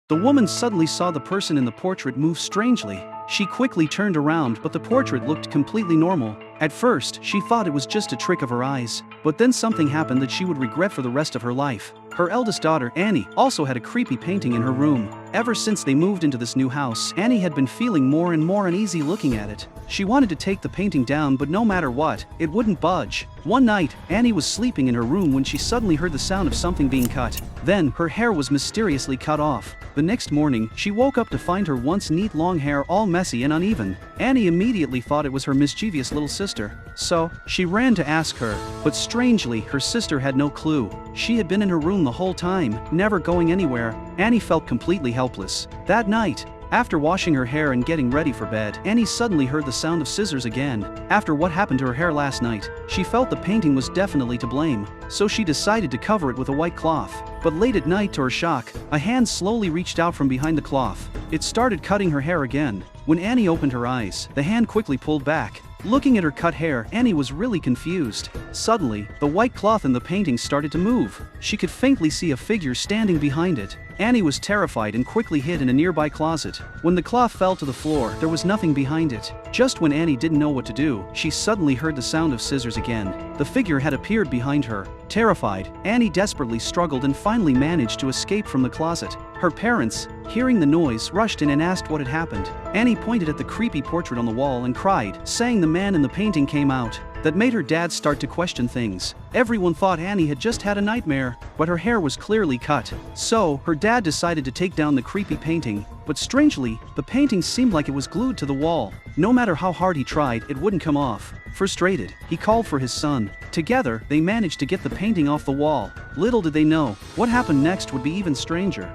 The woman suddenly saw the person in the portrait move strangely. She quickly turned around, but the portrait looked completely normal. At first, she thought it was just a trick of her eyes, but then something happened that she would regret for the rest of her life. Her eldest daughter, Annie, also had a creepy painting in her room. Ever since they moved into this new house, Annie had been feeling more and more uneasy looking at it. She wanted to take the painting down, but no matter what, it wouldn't budge. One night, Annie was sleeping in her room when she suddenly heard the sound of something being cut. Then, her hair was mysteriously cut off. The next morning, she woke up to find her once neat long hair all messy and uneven. Annie immediately thought it was her mischievous little sister. So, she ran to ask her, but strangely, her sister had no clue. She had been in her room the whole time, never going anywhere. Annie felt completely helpless. That night, after washing her hair and getting ready for bed, Annie suddenly heard the sound of scissors again. After what happened to her hair last night, she felt the painting was definitely to blame, so she decided to cover it with a white cloth. But late at night, to her shock, a hand slowly reached out from behind the cloth. It started cutting her hair again. When Annie opened her eyes, the hand quickly pulled back. Looking at her cut hair, Annie was really confused. Suddenly, the white cloth in the painting started to move. She could faintly see a figure standing behind it. Annie was terrified and quickly hid in a nearby closet. When the cloth fell to the floor, there was nothing behind it. Just when Annie didn't know what to do, she suddenly heard the sound of scissors again. The figure had appeared behind her. Terrified, Annie desperately struggled and finally managed to escape from the closet. Her parents, hearing the noise, rushed in and asked what had happened. Annie pointed at the creepy portrait on the wall and cried, saying the man in the painting came out. That made her dad start to question things. Everyone thought Annie had just had a nightmare, but her hair was clearly cut. So, her dad decided to take down the creepy painting, but strangely, the painting seemed like it was glued to the wall. No matter how hard he tried, it wouldn't come off. Frustrated, he called for his son. Together, they managed to get the painting off the wall. Little did they know, what happened next would be even stranger.